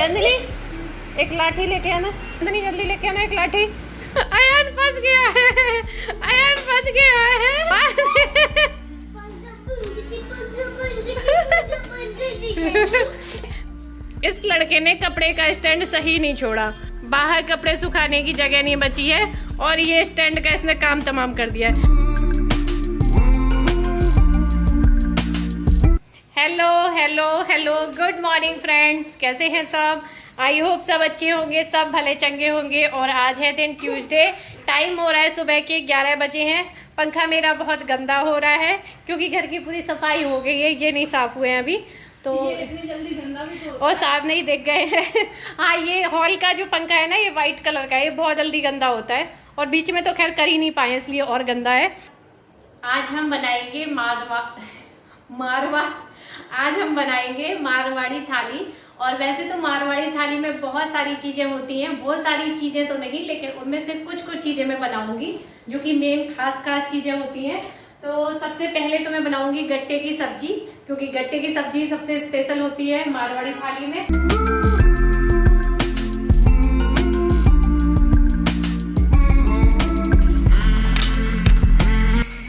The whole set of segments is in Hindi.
नंदिनी एक लाठी लेके आना, नंदिनी जल्दी लेके आना एक लाठी। अयान फंस गया है, अयान फंस गया है। इस लड़के ने कपड़े का स्टैंड सही नहीं छोड़ा, बाहर कपड़े सुखाने की जगह नहीं बची है और ये स्टैंड का इसने काम तमाम कर दिया है। Hello hello hello, good morning friends, कैसे हैं सब? आई होप सब अच्छे होंगे, सब भले चंगे होंगे। और आज है दिन ट्यूसडे, टाइम हो रहा है सुबह के 11 बजे हैं। पंखा मेरा बहुत गंदा हो रहा है क्योंकि घर की पूरी सफाई हो गई है, ये नहीं साफ़ हुए हैं अभी तो ये इतनी जल्दी गंदा भी तो और साफ नहीं दिख गए हैं। हाँ, ये हॉल का जो पंखा है ना, ये वाइट कलर का है, ये बहुत जल्दी गंदा होता है और बीच में तो खैर कर ही नहीं पाए इसलिए और गंदा है। आज हम बनाएंगे आज हम बनाएंगे मारवाड़ी थाली। और वैसे तो मारवाड़ी थाली में बहुत सारी चीज़ें होती हैं, बहुत सारी चीज़ें तो नहीं, लेकिन उनमें से कुछ चीज़ें मैं बनाऊंगी जो कि मेन खास चीज़ें होती हैं। तो सबसे पहले तो मैं बनाऊंगी गट्टे की सब्जी, क्योंकि गट्टे की सब्जी सबसे स्पेशल होती है मारवाड़ी थाली में।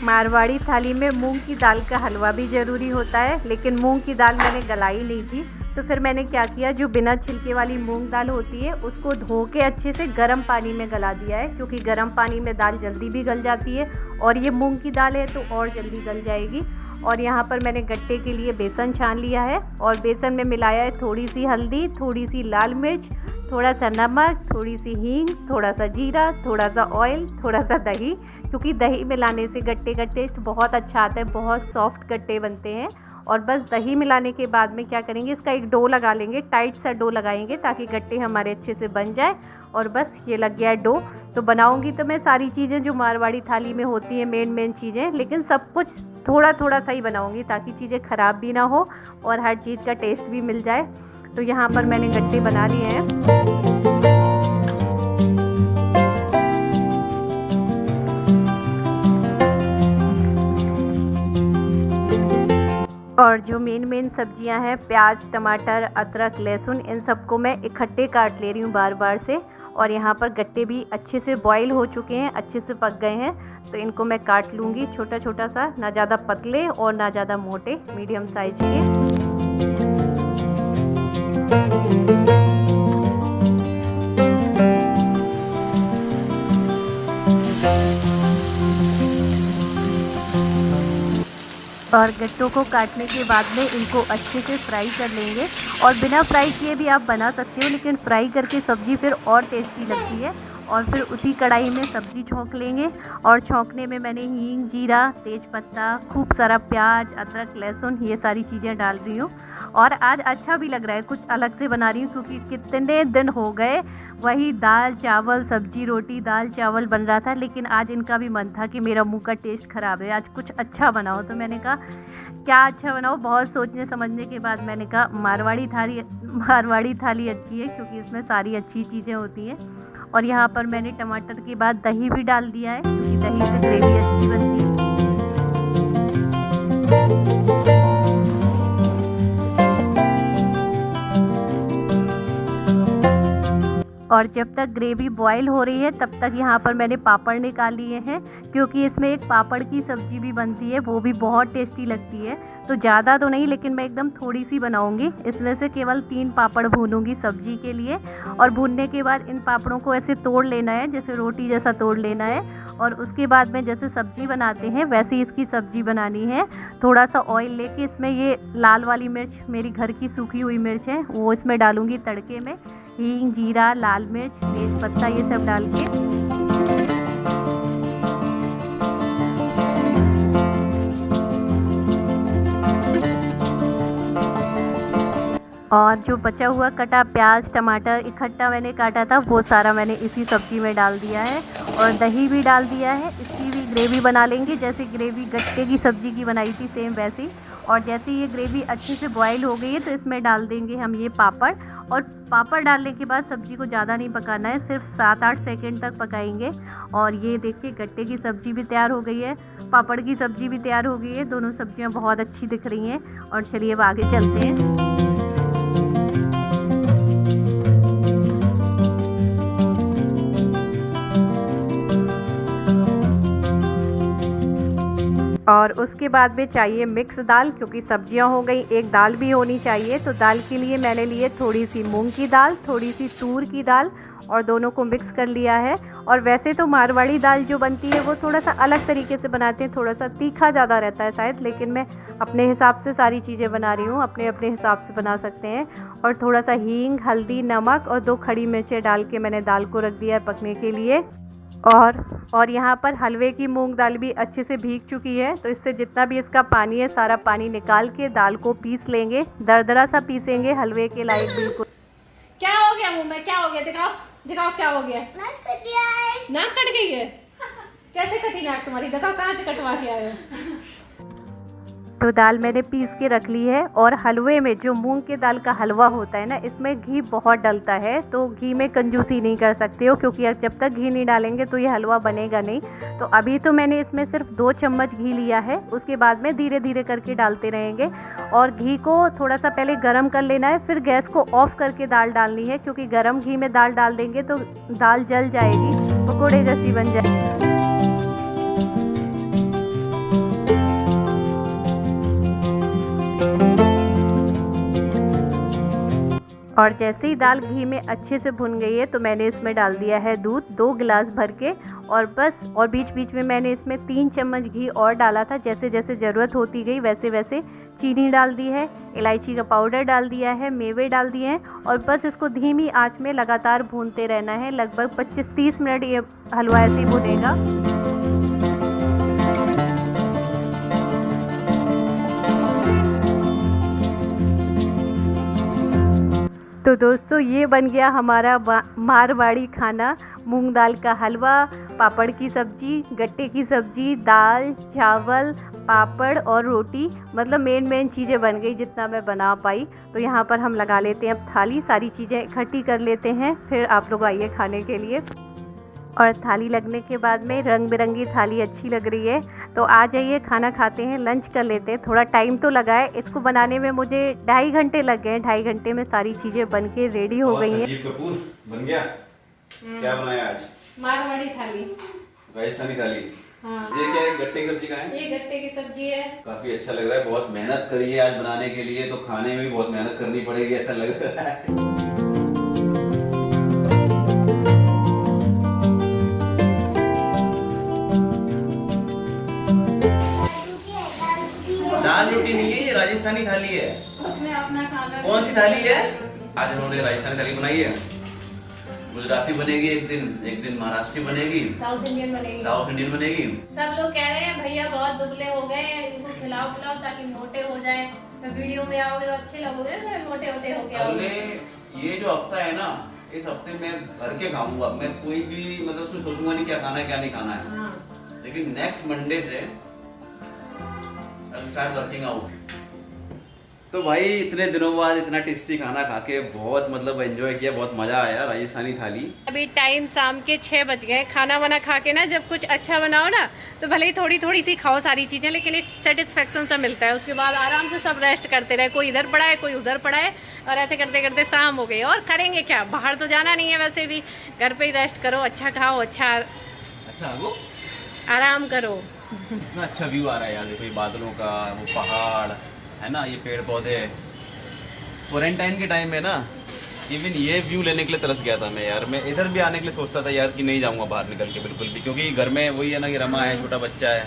मारवाड़ी थाली में मूंग की दाल का हलवा भी ज़रूरी होता है, लेकिन मूंग की दाल मैंने गलाई नहीं थी, तो फिर मैंने क्या किया, जो बिना छिलके वाली मूंग दाल होती है उसको धो के अच्छे से गर्म पानी में गला दिया है, क्योंकि गर्म पानी में दाल जल्दी भी गल जाती है और ये मूंग की दाल है तो और जल्दी गल जाएगी। और यहाँ पर मैंने गट्टे के लिए बेसन छान लिया है और बेसन में मिलाया है थोड़ी सी हल्दी, थोड़ी सी लाल मिर्च, थोड़ा सा नमक, थोड़ी सी हींग, थोड़ा सा जीरा, थोड़ा सा ऑयल, थोड़ा सा दही, क्योंकि दही मिलाने से गट्टे का टेस्ट बहुत अच्छा आता है, बहुत सॉफ्ट गट्टे बनते हैं। और बस दही मिलाने के बाद में क्या करेंगे, इसका एक डो लगा लेंगे, टाइट सा डो लगाएंगे ताकि गट्टे हमारे अच्छे से बन जाए। और बस ये लग गया है डो। तो बनाऊंगी तो मैं सारी चीज़ें जो मारवाड़ी थाली में होती हैं, मेन चीज़ें, लेकिन सब कुछ थोड़ा थोड़ा सा ही बनाऊंगी ताकि चीज़ें ख़राब भी ना हो और हर चीज़ का टेस्ट भी मिल जाए। तो यहाँ पर मैंने गट्टे बना लिए हैं। और जो मेन सब्जियां हैं, प्याज, टमाटर, अदरक, लहसुन, इन सबको मैं इकट्ठे काट ले रही हूँ बार से। और यहाँ पर गट्टे भी अच्छे से बॉईल हो चुके हैं, अच्छे से पक गए हैं, तो इनको मैं काट लूँगी छोटा छोटा सा, ना ज़्यादा पतले और ना ज़्यादा मोटे, मीडियम साइज के। और गट्टों को काटने के बाद में इनको अच्छे से फ्राई कर लेंगे। और बिना फ्राई किए भी आप बना सकते हो, लेकिन फ्राई करके सब्ज़ी फिर और टेस्टी लगती है। और फिर उसी कढ़ाई में सब्ज़ी छौंक लेंगे और छौंकने में मैंने हींग, जीरा, तेज़पत्ता, खूब सारा प्याज, अदरक, लहसुन, ये सारी चीज़ें डाल रही हूँ। और आज अच्छा भी लग रहा है, कुछ अलग से बना रही हूँ, क्योंकि कितने दिन हो गए वही दाल चावल सब्जी रोटी दाल चावल बन रहा था, लेकिन आज इनका भी मन था कि मेरा मुंह का टेस्ट ख़राब है, आज कुछ अच्छा बनाओ। तो मैंने कहा क्या अच्छा बनाओ, बहुत सोचने समझने के बाद मैंने कहा मारवाड़ी थाली अच्छी है, क्योंकि इसमें सारी अच्छी चीज़ें होती हैं। और यहाँ पर मैंने टमाटर के बाद दही भी डाल दिया है, क्योंकि दही से ग्रेवी अच्छी बनती है। और जब तक ग्रेवी बॉईल हो रही है तब तक यहाँ पर मैंने पापड़ निकाल लिए हैं, क्योंकि इसमें एक पापड़ की सब्ज़ी भी बनती है, वो भी बहुत टेस्टी लगती है। तो ज़्यादा तो नहीं, लेकिन मैं एकदम थोड़ी सी बनाऊंगी, इसमें से केवल 3 पापड़ भूनूंगी सब्जी के लिए। और भूनने के बाद इन पापड़ों को ऐसे तोड़ लेना है, जैसे रोटी जैसा तोड़ लेना है। और उसके बाद में जैसे सब्ज़ी बनाते हैं वैसे ही इसकी सब्ज़ी बनानी है। थोड़ा सा ऑयल लेके इसमें ये लाल वाली मिर्च, मेरी घर की सूखी हुई मिर्च है, वो इसमें डालूंगी तड़के में। हींग, जीरा, लाल मिर्च, तेज पत्ता, ये सब डाल के और जो बचा हुआ कटा प्याज टमाटर इकट्ठा मैंने काटा था, वो सारा मैंने इसी सब्ज़ी में डाल दिया है। और दही भी डाल दिया है। इसकी भी ग्रेवी बना लेंगे, जैसे ग्रेवी गट्टे की सब्ज़ी की बनाई थी सेम वैसे ही। और जैसे ये ग्रेवी अच्छे से बॉईल हो गई है तो इसमें डाल देंगे हम ये पापड़। और पापड़ डालने के बाद सब्ज़ी को ज़्यादा नहीं पकाना है, सिर्फ 7-8 सेकंड तक पकाएंगे। और ये देखिए गट्टे की सब्ज़ी भी तैयार हो गई है, पापड़ की सब्ज़ी भी तैयार हो गई है। दोनों सब्जियां बहुत अच्छी दिख रही हैं। और चलिए अब आगे चलते हैं। और उसके बाद में चाहिए मिक्स दाल, क्योंकि सब्जियां हो गई, एक दाल भी होनी चाहिए। तो दाल के लिए मैंने लिए थोड़ी सी मूंग की दाल, थोड़ी सी तूर की दाल और दोनों को मिक्स कर लिया है। और वैसे तो मारवाड़ी दाल जो बनती है वो थोड़ा सा अलग तरीके से बनाते हैं, थोड़ा सा तीखा ज़्यादा रहता है शायद, लेकिन मैं अपने हिसाब से सारी चीज़ें बना रही हूँ, अपने अपने हिसाब से बना सकते हैं। और थोड़ा सा हींग, हल्दी, नमक और 2 खड़ी मिर्चें डाल के मैंने दाल को रख दिया है पकने के लिए। और यहाँ पर हलवे की मूंग दाल भी अच्छे से भीग चुकी है, तो इससे जितना भी इसका पानी है सारा पानी निकाल के दाल को पीस लेंगे, दरदरा सा पीसेंगे, हलवे के लायक बिल्कुल। क्या हो गया मुंह में, क्या हो गया? दिखाओ दिखाओ क्या हो गया। नाक कट गया है। नाक कट गई है? कैसे कटी नाक तुम्हारी? दिखाओ कहाँ से कटवा के आए हो। तो दाल मैंने पीस के रख ली है। और हलवे में जो मूंग के दाल का हलवा होता है ना, इसमें घी बहुत डलता है, तो घी में कंजूसी नहीं कर सकते हो, क्योंकि जब तक घी नहीं डालेंगे तो ये हलवा बनेगा नहीं। तो अभी तो मैंने इसमें सिर्फ 2 चम्मच घी लिया है, उसके बाद में धीरे धीरे करके डालते रहेंगे। और घी को थोड़ा सा पहले गर्म कर लेना है, फिर गैस को ऑफ करके दाल डालनी है, क्योंकि गर्म घी में दाल डाल देंगे तो दाल जल जाएगी, पकौड़े जैसी बन जाएगी। और जैसे ही दाल घी में अच्छे से भुन गई है तो मैंने इसमें डाल दिया है दूध 2 गिलास भर के, और बस। और बीच बीच में मैंने इसमें 3 चम्मच घी और डाला था, जैसे जैसे ज़रूरत होती गई वैसे वैसे। चीनी डाल दी है, इलायची का पाउडर डाल दिया है, मेवे डाल दिए हैं, और बस इसको धीमी आंच में लगातार भूनते रहना है। लगभग 25-30 मिनट ये हलवा ऐसे ही भुनेगा। तो दोस्तों ये बन गया हमारा मारवाड़ी खाना, मूंग दाल का हलवा, पापड़ की सब्जी, गट्टे की सब्जी, दाल, चावल, पापड़ और रोटी। मतलब मेन चीज़ें बन गई जितना मैं बना पाई। तो यहाँ पर हम लगा लेते हैं अब थाली, सारी चीज़ें इकट्ठी कर लेते हैं, फिर आप लोग आइए खाने के लिए। और थाली लगने के बाद में रंग बिरंगी थाली अच्छी लग रही है, तो आ जाइए खाना खाते हैं, लंच कर लेते हैं। थोड़ा टाइम तो लगा है, इसको बनाने में मुझे 2.5 घंटे लग गए। 2.5 घंटे में सारी चीज़ें बन के रेडी हो गई हैं। संजीव कपूर बन गया। क्या बनाया आज? मारवाड़ी थाली, राजस्थानी थाली। हाँ। ये क्या है? गट्टे की सब्जी का है? ये गट्टे की सब्जी है। काफी अच्छा लग रहा है। बहुत मेहनत करी है आज बनाने के लिए, तो खाने में भी बहुत मेहनत करनी पड़ेगी ऐसा लग रहा है। दाल रोटी नहीं है, ये राजस्थानी थाली है। उसने अपना खाना कौन सी थाली है? आज इन्होंने राजस्थानी थाली बनाई है। गुजराती बनेगी एक दिन महाराष्ट्री बनेगी, साउथ इंडियन बनेगी, साउथ इंडियन बनेगी। सब लोग कह रहे हैं भैया बहुत दुबले हो गए हैं, इनको खिलाओ पिलाओ ताकि मोटे हो जाएं। तो वीडियो में आओगे तो अच्छे लगोगे ना, थोड़े मोटे होते हो क्या? अगले ये जो हफ्ता है ना, इस हफ्ते में भर के खाऊंगा मैं। कोई भी मतलब उसमें सोचूंगा नहीं क्या खाना है क्या नहीं खाना है। हाँ। लेकिन नेक्स्ट मंडे से स्टार्ट वर्किंग आउट। तो भाई इतने दिनों बाद इतना टेस्टी खाना खा के बहुत मतलब एंजॉय किया, बहुत मजा आया। राजस्थानी थाली। अभी टाइम शाम के 6 बज गए। खाना वाना खा के ना, जब कुछ अच्छा बनाओ ना तो भले ही थोड़ी थोड़ी सी खाओ सारी चीजें, लेकिन एक सेटिस्फेक्शन सा मिलता है। उसके बाद आराम से सब रेस्ट करते रहे, कोई इधर पड़ा है कोई उधर पड़ा है, और ऐसे करते करते शाम हो गई। और करेंगे क्या, बाहर तो जाना नहीं है, वैसे भी घर पे ही रेस्ट करो, अच्छा खाओ, अच्छा वो आराम करो। इतना अच्छा व्यू आ रहा है यार। देखो ये बादलों का, वो पहाड़ है ना, ये पेड़ पौधे। क्वारंटाइन के टाइम में ना इवन ये व्यू लेने के लिए तरस गया था मैं यार। मैं इधर भी आने के लिए सोचता था यार कि नहीं जाऊंगा बाहर निकल के बिल्कुल भी, क्योंकि घर में वही है ना कि रमा है, छोटा बच्चा है,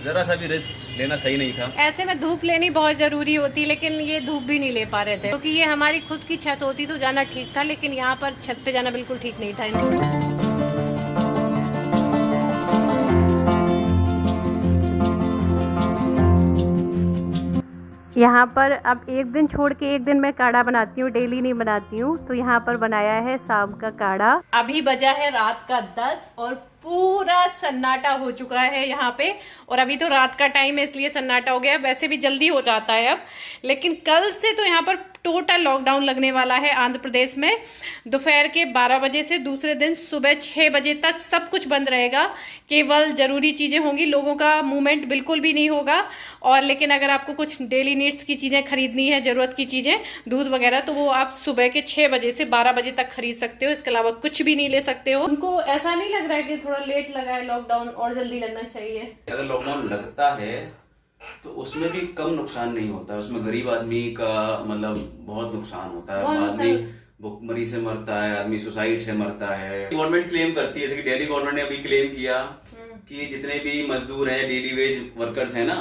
जरा सा भी रिस्क लेना सही नहीं था। ऐसे में धूप लेनी बहुत जरूरी होती, लेकिन ये धूप भी नहीं ले पा रहे थे, क्योंकि ये हमारी खुद की छत होती तो जाना ठीक था, लेकिन यहाँ पर छत पे जाना बिल्कुल ठीक नहीं था। यहाँ पर अब एक दिन छोड़ के एक दिन मैं काढ़ा बनाती हूँ, डेली नहीं बनाती हूँ। तो यहाँ पर बनाया है शाम का काढ़ा। अभी बजा है रात का 10 और पूरा सन्नाटा हो चुका है यहाँ पे। और अभी तो रात का टाइम है इसलिए सन्नाटा हो गया, वैसे भी जल्दी हो जाता है अब। लेकिन कल से तो यहाँ पर टोटल लॉकडाउन लगने वाला है आंध्र प्रदेश में। दोपहर के 12 बजे से दूसरे दिन सुबह 6 बजे तक सब कुछ बंद रहेगा, केवल ज़रूरी चीज़ें होंगी, लोगों का मूवमेंट बिल्कुल भी नहीं होगा। और लेकिन अगर आपको कुछ डेली नीड्स की चीज़ें खरीदनी है, ज़रूरत की चीज़ें, दूध वगैरह, तो वो आप सुबह के 6 बजे से 12 बजे तक खरीद सकते हो। इसके अलावा कुछ भी नहीं ले सकते हो। उनको ऐसा नहीं लग रहा है कि थोड़ा लेट लगा है लॉकडाउन और जल्दी लगना चाहिए? अगर लॉकडाउन लगता है तो उसमें भी कम नुकसान नहीं होता है, उसमें गरीब आदमी का मतलब बहुत नुकसान होता है। बहुत आदमी भुखमरी से मरता है, आदमी सुसाइड से मरता है। गवर्नमेंट क्लेम करती है, जैसे कि दिल्ली गवर्नमेंट ने अभी क्लेम किया कि जितने भी मजदूर हैं, डेली वेज वर्कर्स हैं ना,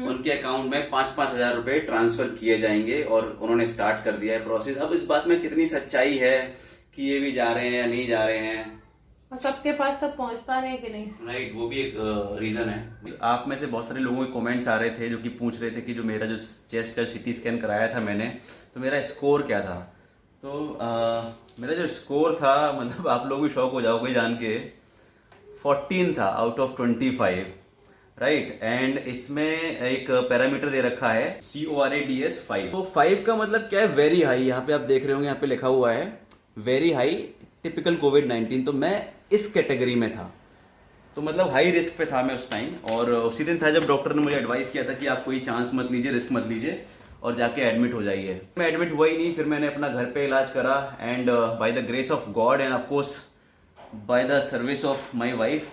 उनके अकाउंट में 5-5 हजार रुपए ट्रांसफर किए जाएंगे और उन्होंने स्टार्ट कर दिया है प्रोसेस। अब इस बात में कितनी सच्चाई है कि ये भी जा रहे हैं या नहीं जा रहे हैं, और सबके पास तक पहुंच पा रहे हैं कि नहीं, राइट, वो भी एक रीजन है। आप में से बहुत सारे लोगों के कमेंट्स आ रहे थे जो कि पूछ रहे थे कि जो मेरा जो चेस्ट का सीटी स्कैन कराया था मैंने, तो मेरा स्कोर क्या था। तो मेरा जो स्कोर था, मतलब आप लोग भी शॉक हो जाओगे जान के, 14 था आउट ऑफ 25, राइट। एंड इसमें एक पैरामीटर दे रखा है CORADS 5। तो 5 का मतलब क्या है, वेरी हाई। यहाँ पे आप देख रहे होंगे, यहाँ पे लिखा हुआ है वेरी हाई टिपिकल कोविड-19। तो मैं इस कैटेगरी में था, तो मतलब हाई रिस्क पे था मैं उस टाइम। और उसी दिन था जब डॉक्टर ने मुझे एडवाइस किया था कि आप कोई चांस मत लीजिए, रिस्क मत लीजिए और जाके एडमिट हो जाइए। मैं एडमिट हुआ ही नहीं, फिर मैंने अपना घर पे इलाज करा and by the grace of God end of course by the service of my wife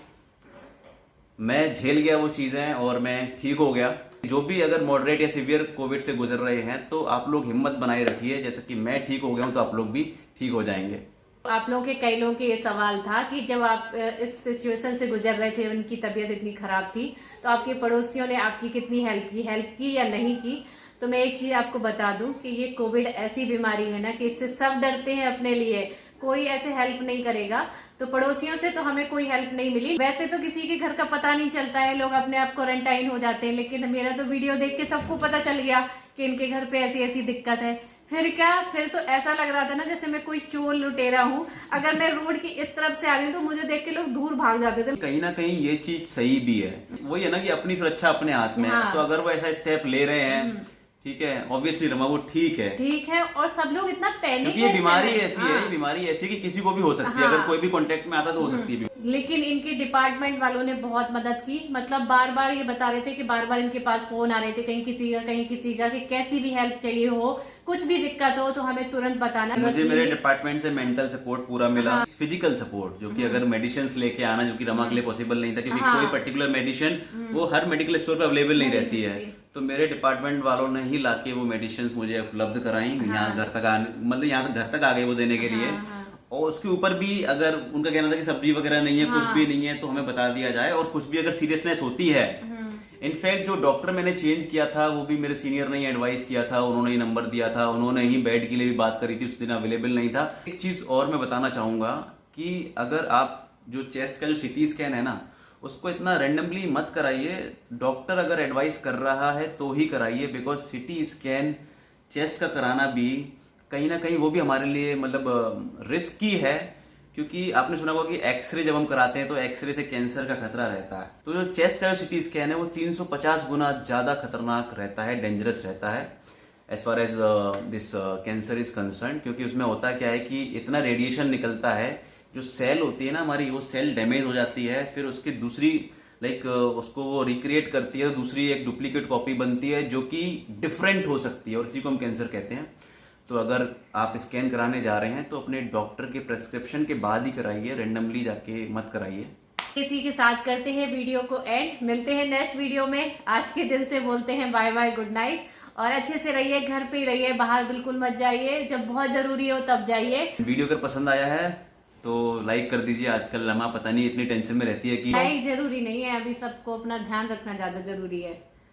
मैं झेल गया वो चीज़ें और मैं ठीक हो गया। जो भी अगर मॉडरेट या सीवियर कोविड से गुजर रहे हैं तो आप लोग हिम्मत बनाए रखिए, जैसे कि मैं ठीक हो गया हूं तो आप लोग भी ठीक हो जाएंगे। आप लोगों के कई लोगों के ये सवाल था कि जब आप इस सिचुएशन से गुजर रहे थे, उनकी तबीयत इतनी खराब थी, तो आपके पड़ोसियों ने आपकी कितनी हेल्प की या नहीं की। तो मैं एक चीज आपको बता दूं कि ये कोविड ऐसी बीमारी है ना कि इससे सब डरते हैं अपने लिए, कोई ऐसे हेल्प नहीं करेगा। तो पड़ोसियों से तो हमें कोई हेल्प नहीं मिली। वैसे तो किसी के घर का पता नहीं चलता है, लोग अपने आप क्वारंटाइन हो जाते हैं, लेकिन मेरा तो वीडियो देख के सबको पता चल गया कि इनके घर पे ऐसी ऐसी दिक्कत है। फिर क्या, फिर तो ऐसा लग रहा था ना जैसे मैं कोई चोर लुटेरा हूँ। अगर मैं रोड की इस तरफ से आ रही हूँ तो मुझे देख के लोग दूर भाग जाते थे। कहीं ना कहीं ये चीज सही भी है, वही है ना कि अपनी सुरक्षा अपने हाथ में है। तो अगर वो ऐसा स्टेप ले रहे हैं, ठीक है, ऑब्वियसली रमा वो ठीक है। और सब लोग इतना पैनिक है, ये बीमारी ऐसी है, ये बीमारी ऐसी कि किसी को भी हो सकती है, अगर कोई भी कांटेक्ट में आता तो हो सकती है। लेकिन इनके डिपार्टमेंट वालों ने बहुत मदद की। मतलब बार बार ये बता रहे थे कि बार बार इनके पास फोन आ रहे थे, कहीं किसी का कि कैसी भी हेल्प चाहिए हो, कुछ भी दिक्कत हो तो हमें तुरंत बताना। मुझे मेरे डिपार्टमेंट से मेंटल सपोर्ट पूरा मिला, फिजिकल सपोर्ट, जो कि अगर मेडिसिन लेके आना, जो कि रमा के लिए पॉसिबल नहीं था, क्योंकि कोई पर्टिकुलर मेडिसिन वो हर मेडिकल स्टोर पे अवेलेबल नहीं रहती है। तो मेरे डिपार्टमेंट वालों ने ही लाके वो मेडिसिन मुझे उपलब्ध कराई, यहाँ घर तक आने, मतलब यहाँ घर तक आ गए वो देने के लिए। और उसके ऊपर भी अगर उनका कहना था कि सब्जी वगैरह नहीं है, कुछ भी नहीं है, तो हमें बता दिया जाए, और कुछ भी अगर सीरियसनेस होती है। इनफैक्ट जो डॉक्टर मैंने चेंज किया था वो भी मेरे सीनियर ने ही एडवाइस किया था, उन्होंने ही नंबर दिया था, उन्होंने ही बेड के लिए भी बात करी थी, उस दिन अवेलेबल नहीं था। एक चीज और मैं बताना चाहूंगा कि अगर आप जो चेस्ट का जो सीटी स्कैन है ना, उसको इतना रैंडमली मत कराइए। डॉक्टर अगर एडवाइस कर रहा है तो ही कराइए, बिकॉज सीटी स्कैन चेस्ट का कराना भी कहीं ना कहीं वो भी हमारे लिए मतलब रिस्की है, क्योंकि आपने सुना होगा कि एक्सरे जब हम कराते हैं तो एक्सरे से कैंसर का खतरा रहता है। तो जो चेस्ट का सीटी स्कैन है वो 350 गुना ज्यादा खतरनाक रहता है, डेंजरस रहता है as far as this cancer is concern, क्योंकि उसमें होता क्या है कि इतना रेडिएशन निकलता है, जो सेल होती है ना हमारी, वो सेल डैमेज हो जाती है, फिर उसकी दूसरी उसको वो रिक्रिएट करती है, दूसरी एक डुप्लीकेट कॉपी बनती है जो कि डिफरेंट हो सकती है, और इसी को हम कैंसर कहते हैं। तो अगर आप स्कैन कराने जा रहे हैं तो अपने डॉक्टर के प्रेस्क्रिप्शन के बाद ही कराइए, रैंडमली जाके मत कराइए। इसी के साथ करते हैं वीडियो को एंड, मिलते हैं नेक्स्ट वीडियो में। आज के दिन से बोलते हैं बाय बाय, गुड नाइट, और अच्छे से रहिए, घर पे ही रहिए, बाहर बिल्कुल मत जाइए, जब बहुत जरूरी हो तब जाइए। वीडियो अगर पसंद आया है तो लाइक कर दीजिए। आजकल रमा पता नहीं इतनी टेंशन में रहती है कि लाइक जरूरी नहीं है, अभी सबको अपना ध्यान रखना ज्यादा जरूरी है।